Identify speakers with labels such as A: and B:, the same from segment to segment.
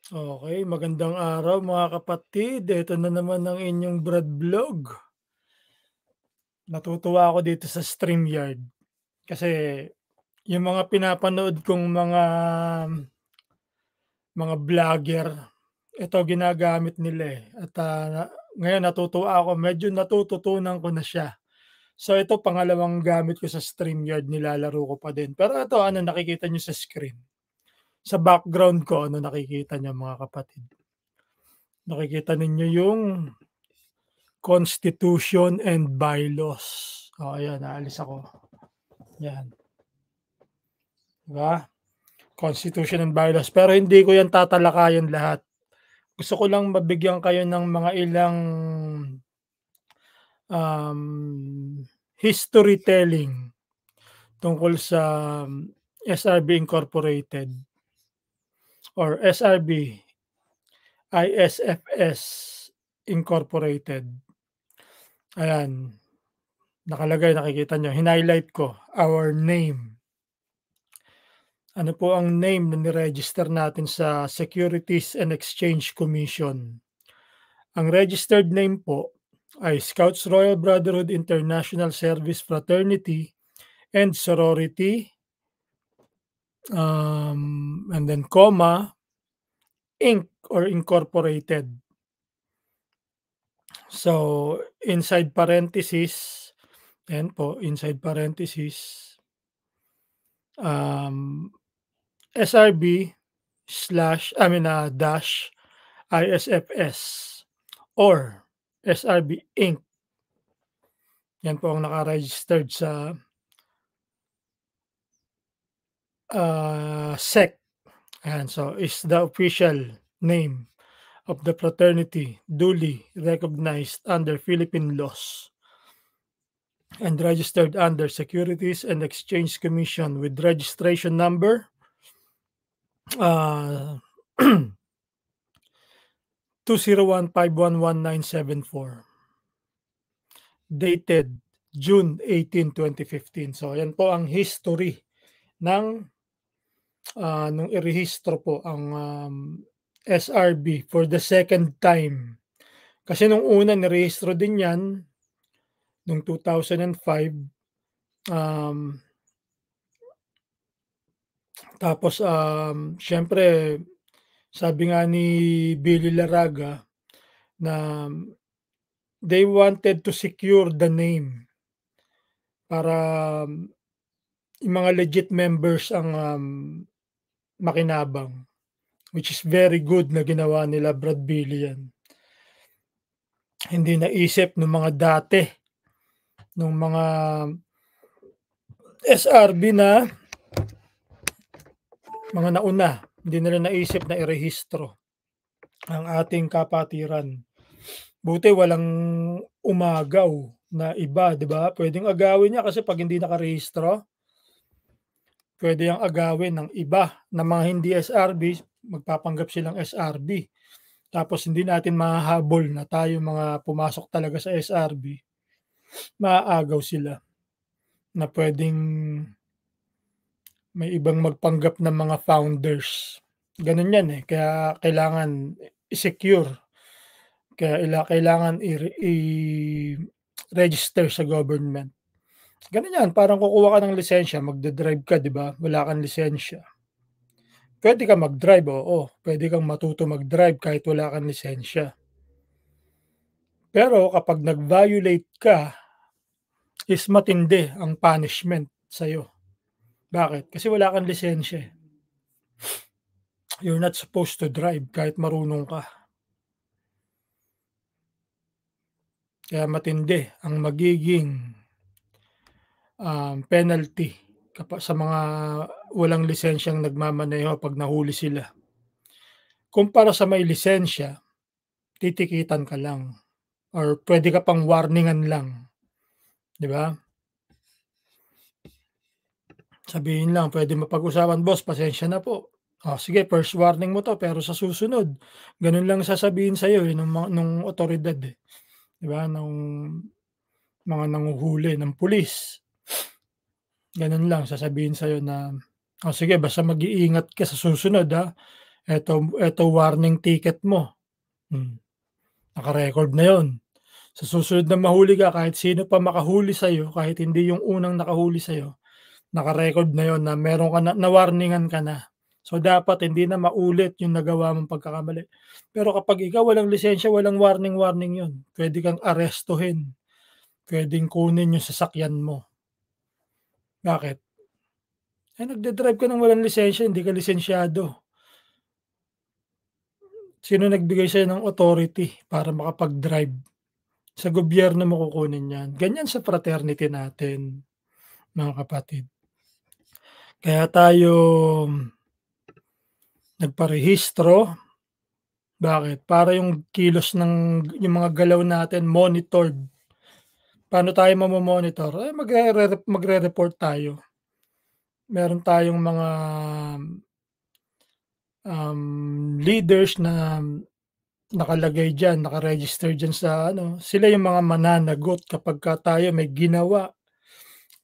A: Okay, magandang araw mga kapatid. Ito na naman ang inyong Brad Vlog. Natutuwa ako dito sa StreamYard kasi yung mga pinapanood kong mga vlogger, ito ginagamit nila, at, ngayon natutuwa ako, medyo natututunan ko na siya. So ito pangalawang gamit ko sa StreamYard, nilalaro ko pa din. Pero ito, ano nakikita niyo sa screen? Sa background ko, ano nakikita niyo mga kapatid? Nakikita ninyo yung Constitution and Bylaws. Ayan, aalis ako, 'yan, 'di ba? Constitution and Bylaws, pero hindi ko 'yan tatalakayin lahat. Gusto ko lang mabigyan kayo ng mga ilang, history telling tungkol sa SRB Incorporated or SRB ISFS Incorporated. Ayan, nakalagay, nakikita niyo, highlight ko, our name. Ano po ang name na ni-register natin sa Securities and Exchange Commission? Ang registered name po ay Scouts Royal Brotherhood International Service Fraternity and Sorority, and then comma, Inc. or Incorporated. So, inside parenthesis, ayan po, inside parenthesis, SRB slash, dash ISFS or SRB Inc. Yan po ang naka-registered sa, SEC. Ayan, so is the official name of the fraternity duly recognized under Philippine laws and registered under Securities and Exchange Commission with registration number, uh, 201511974, dated June 18, 2015. So ayan po ang history ng, nung irehistro po ang, SRB for the second time. Kasi nung una nirehistro din 'yan nung 2005, tapos, siyempre sabi nga ni Billy Laraga na they wanted to secure the name para, yung mga legit members ang, makinabang, which is very good na ginawa nila Brad Billy 'yan. Hindi naisip nung mga dati, nung mga SRB na mga nauna, hindi nila naisip na irehistro ang ating kapatiran. Buti walang umagaw na iba, 'di ba? Puwedeng agawin niya kasi 'pag hindi nakarehistro, puwede yang agawin ng iba na mga hindi SRB, magpapanggap silang SRB. Tapos hindi natin mahahabol na tayo mga pumasok talaga sa SRB, maaagaw sila na puwedeng may ibang magpanggap na mga founders. Gano'n 'yan, eh, kaya kailangan i-secure, kaya kailangan i-register sa government. Gano'n 'yan, parang kukuha ka ng lisensya, magda-drive ka, 'di ba, wala kang lisensya. Puwede kang mag-drive, oo, puwede kang matuto mag-drive kahit wala kang lisensya. Pero kapag nag-violate ka, is matindi ang punishment sa'yo. Bakit? Kasi wala kang lisensya, eh. You're not supposed to drive kahit marunong ka. Kaya matindi ang magiging, penalty sa mga walang lisensyang nagmamaneho 'pag nahuli sila. Kumpara sa may lisensya, titikitan ka lang or puwede ka pang warningan lang, 'di ba? Sabihin lang, puwede mapag-usapan, "Boss, pasensya na po. Oh, sige, first warning mo 'to, pero sa susunod gano'n lang sasabihin sa'yo, eh, nung otoridad, eh." 'Di ba, nung mga nanghuhuli ng pulis, gano'n lang sasabihin sa'yo na, "Oh, sige, basta mag-iingat ka sa susunod, ha. Eto warning ticket mo, hmm, naka-record na yun. Sa susunod na mahuli ka kahit sino pa makahuli sa'yo, kahit hindi yung unang nakahuli sa'yo, naka-record na yun na meron ka na na-warningan ka na. So, dapat hindi na maulit yung nagawa mong pagkakamali. Pero kapag ikaw walang lisensya, walang warning yun. Puwede kang arestuhin, puwedeng kunin yung sasakyan mo. Bakit? Nagde-drive ka ng walang lisensya, hindi ka lisensyado. Sino nagbigay sa'yo ng authority para makapag-drive? Sa gobyerno mo kukunin 'yan. Ganyan sa fraternity natin, mga kapatid. Kaya tayo nagparehistro, bakit? Para yung kilos yung mga galaw natin monitored. Paano tayo mamo-monitor? Magre-report tayo. Meron tayong mga, leaders na nakalagay diyan, naka-register diyan sa ano, sila yung mga mananagot kapagka tayo may ginawa.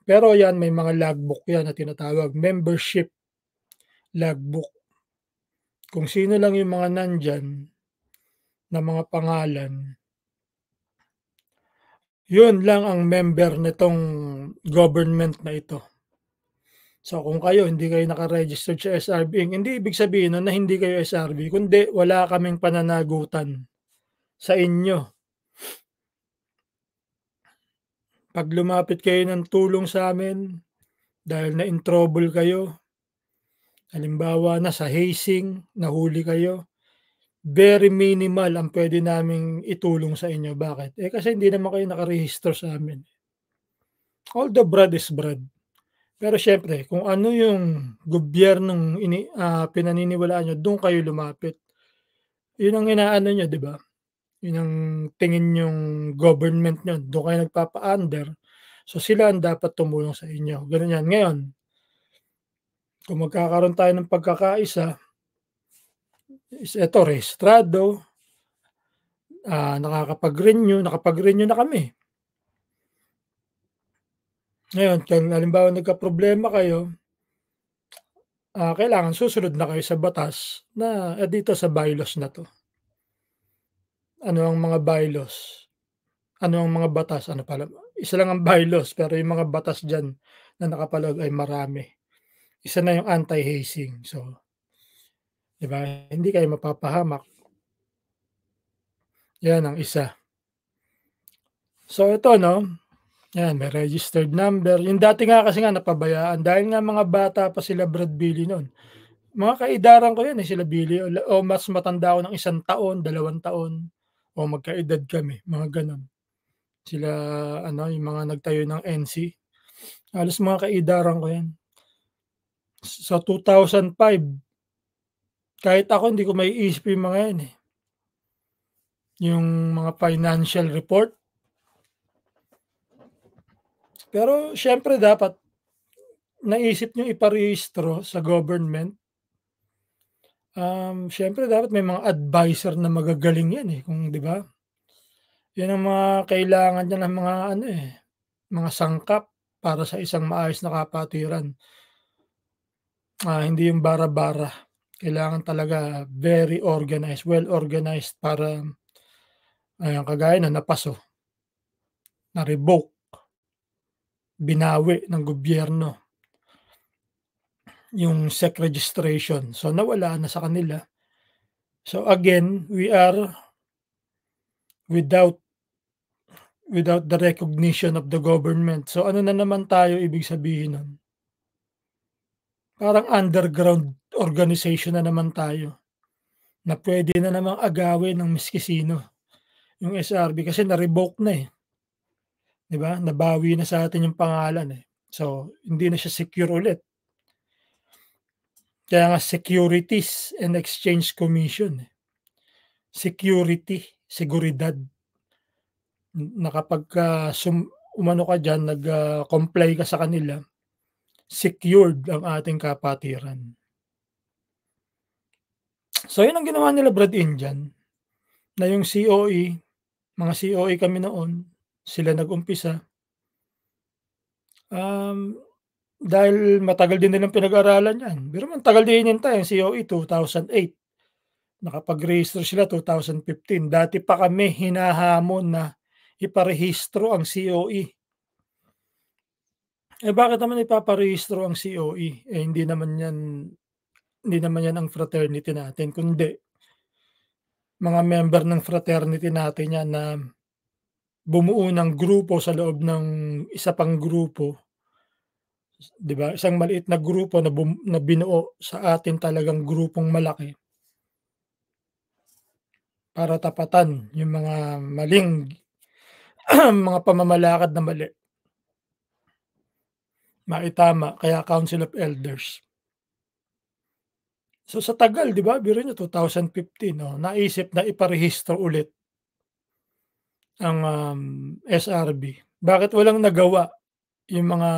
A: Pero 'yan may mga logbook 'yan na tinatawag, membership logbook. Kung sino lang yung mga nandiyan na mga pangalan, yun lang ang member nitong government na ito. So, kung kayo hindi kayo naka-registered sa SRB, hindi ibig sabihin nun na hindi kayo SRB, kundi wala kaming pananagutan sa inyo. 'Pag lumapit kayo ng tulong sa'min dahil na-in trouble kayo, halimbawa na sa hazing, nahuli kayo, very minimal ang puwede naming itulong sa inyo. Bakit? Kasi hindi naman kayo nakarehistro sa'min. Although brad is brad. Pero siyempre kung ano yung gobyernong pinaniniwalaan niyo, dun kayo lumapit. Yun ang inaano niyo, 'di ba? Yun ang tingin niyong government niyo, dun kayo nagpapa-under. So, sila ang dapat tumulong sa inyo, gano'n 'yan. Ngayon, kung magkakaroon tayo ng pagkakaisa, is eto rehistrado, nakapag-renew na kami. Ngayon kung halimbawa nagkaproblema kayo, kailangan susunod na kayo sa batas na, dito sa bylaws na 'to. Ano ang mga bylaws? Ano ang mga batas? Ano pala, isa lang ang bylaws pero yung mga batas diyan na nakapaloob ay marami. Isa na yung anti-hazing. So, 'di ba, hindi kayo mapapahamak, 'yan ang isa. So ito 'no, 'yan may registered number. Yung dati nga kasi nga napabayaan dahil nga mga bata pa sila Brad Billy nun. Mga kaedaran ko 'yan, sila Billy o mas matanda ako ng 1 taon, 2 taon o magkaedad kami, mga gano'n. Sila ano, yung mga nagtayo ng NC, halos mga kaedaran ko 'yan. Sa 2005, kahit ako hindi ko maiisip yung mga 'yan, yung mga financial report. Pero siyempre dapat naisip niyong iparehistro sa government, siyempre dapat may mga adviser na magagaling 'yan, kung 'di ba? 'Yan ang mga kailangan niyan ng mga ano, mga sangkap para sa isang maayos na kapatiran. Hindi yung bara-bara, kailangan talaga very organized, well organized para, ayan kagaya na napaso, na-revoke, binawi ng gobyerno yung SEC registration. So, nawala na sa kanila. So, again, we are without without the recognition of the government. So, ano na naman tayo ibig sabihin nun? Parang underground organization na naman tayo, na puwede na namang agawin ng maski sino, yung SRB kasi na-revoke na, 'di ba? Nabawi na sa atin yung pangalan, So, hindi na siya secure ulit. Kaya nga Securities and Exchange Commission, security, seguridad, na kapagka umano ka diyan comply ka sa kanila, secured ang ating kapatiran. So, yun ang ginawa nila Brad Indian, na yung COE, mga COE kami noon, sila nag-umpisa. Dahil matagal din nilang pinag-aralan 'yan, biro mo ang tagal din hinintay ang COE 2008. Nakapag-rehistro sila 2015, dati pa kami hinahamon na iparehistro ang COE. Eh, bakit naman ipaparehistro ang COE, eh, hindi naman 'yan ang fraternity natin kundi mga member ng fraternity natin 'yan na bumuo ng grupo sa loob ng isa pang grupo, 'di ba? Isang maliit na grupo na binuo sa atin talagang grupong malaki para tapatan yung mga maling mga pamamalakad na mali, maitama kaya Council of Elders. So, sa tagal 'di ba, biro niyo 2015, oh, naisip na iparehistro ulit ang, SRB. Bakit walang nagawa yung mga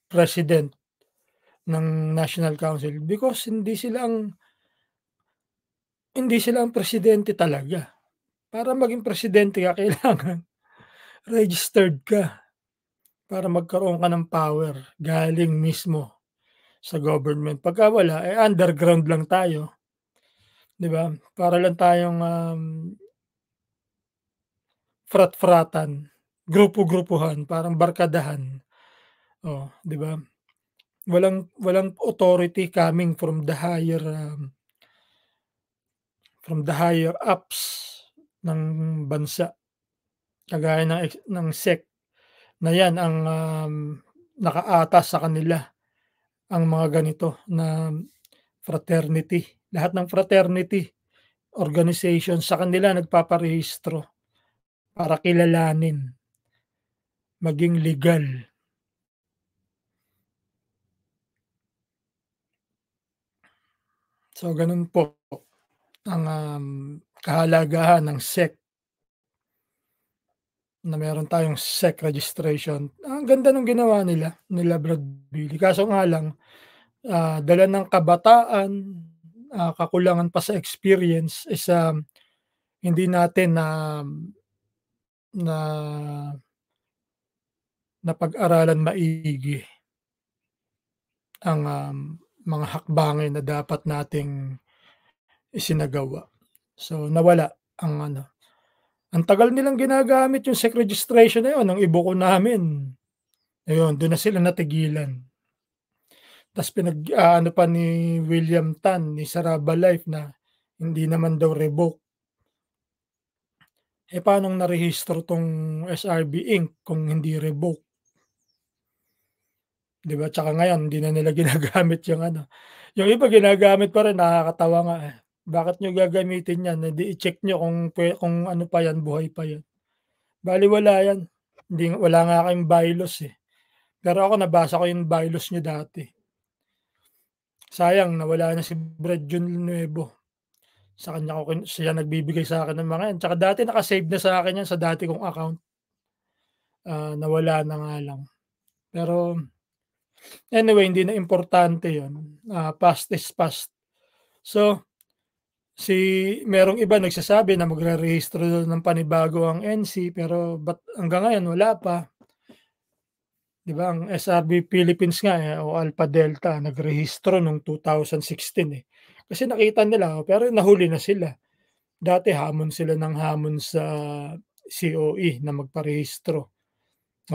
A: president ng National Council? Because hindi sila ang presidente talaga. Para maging presidente ka kailangan registered ka para magkaroon ka ng power galing mismo sa government. Pagka wala, eh, underground lang tayo, 'di ba? Para lang tayong, frat-fratan, grupo-grupuhan, parang barkadahan, oh, 'di ba? Walang walang authority coming from the higher ups ng bansa. Kagaya ng SEC na 'yan ang, nakaatas sa kanila ang mga ganito na fraternity. Lahat ng fraternity organization sa kanila nagpaparehistro para kilalanin, maging legal. So, gano'n po ang, kahalagahan ng SEC na meron tayong SEC registration. Ang ganda nung ginawa nila Brad Billy kaso nga lang, dala ng kabataan, kakulangan pa sa experience is, hindi natin na napag-aralan maigi ang, mga hakbangin na dapat nating isinagawa. So, nawala ang ano, ang tagal nilang ginagamit yung SEC registration na yun nung ibuko namin, ayun dun na sila natigilan. Tas pinag-aano pa ni William Tan, ni Saraba Life na hindi naman daw revoke. Eh, paanong narehistro 'tong SRB Inc. kung hindi revoke, 'di ba? Tsaka ngayon hindi na nila ginagamit yung ano, yung iba ginagamit pa rin nakakatawa nga, eh. Bakit niyo gagamitin 'yan, eh, di i-check niyo kung ano pa 'yan, buhay pa 'yan. Balewala 'yan, wala nga kayong bylaws, eh. Pero ako nabasa ko yung bylaws niyo dati. Sayang nawala na si Brad Nuevo. Sa kanya ko siya nagbibigay sa'kin ng mga 'yan, tsaka dati naka-save na sa'kin 'yan sa dati kong account, nawala na nga lang. Pero anyway, hindi na importante 'yun, past is past. So, merong iba nagsasabi na magrerehistro daw ng panibago ang NC pero ba't hanggang ngayon wala pa. 'Di ba ang SRB Philippines nga, eh, o Alpha Delta nagrehistro nung 2016, eh. Kasi nakita nila pero nahuli na sila. Dati hamon sila ng hamon sa COE na magparehistro.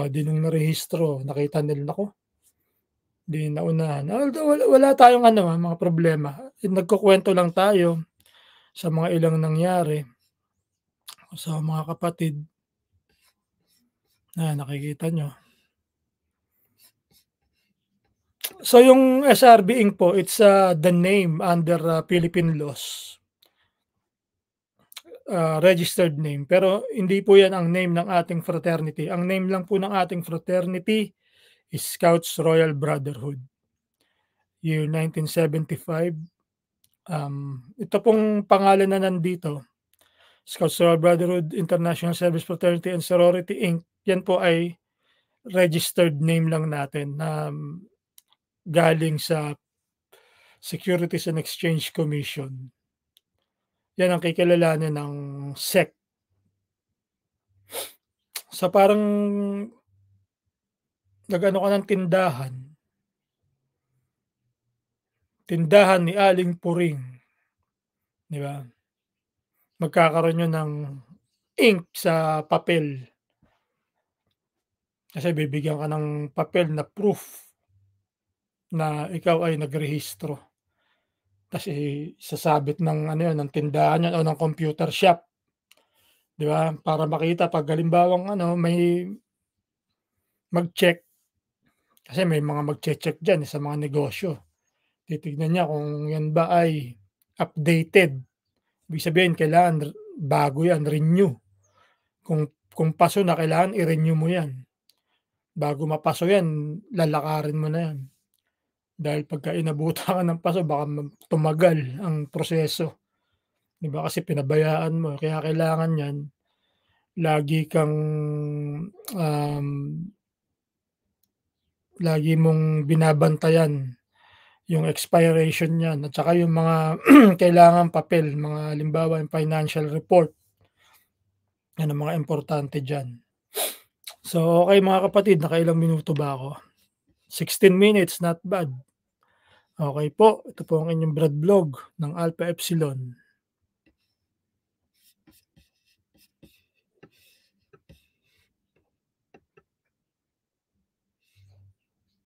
A: Oh, 'di nung narehistro nakita nila, naku, 'di naunahan. Although wala tayong ano, mga problema, nagkukuwento lang tayo sa mga ilang nangyari sa mga kapatid. Nakikita niyo. So yung SRB Inc. po, it's, the name under, Philippine laws, registered name. Pero hindi po 'yan ang name ng ating fraternity. Ang name lang po ng ating fraternity is Scouts Royal Brotherhood, year 1975. Ito pong pangalan na nandito, Scouts Royal Brotherhood International Service Fraternity and Sorority Inc. Yan po ay registered name lang natin na galing sa Securities and Exchange Commission. Yan ang kikilalanin ng SEC. So, parang nag-ano ka ng tindahan ni Aling Puring, 'di ba? magkakaroon yun ng ink sa papel. Kasi bibigyan ka ng papel na proof na ikaw ay nagrehistro. Tas isasabit ng ano yun, ng tindahan yun o ng computer shop, 'di ba? Para makita 'pag halimbawang ano, may mag-check, kasi may mga magche-check diyan, sa mga negosyo. Titignan niya kung yan ba ay updated. Ibig sabihin kailangan bago yan, renew. Kung paso na, kailangan i-renew mo yan. Bago mapaso yan, lalakarin mo na yan. Dahil pagka inabutan ka ng paso baka tumagal ang proseso, 'di ba, kasi pinabayaan mo. Kaya kailangan yan lagi kang, um, lagi mong binabantayan yung expiration niyan at saka yung mga kailangang papel, mga halimbawa yung financial report, yan ang mga importante diyan. So, okey mga kapatid, nakailang minuto ba ako? 16 minutes, not bad. Okey po, ito po ang inyong Brad Vlog ng Alpha Epsilon.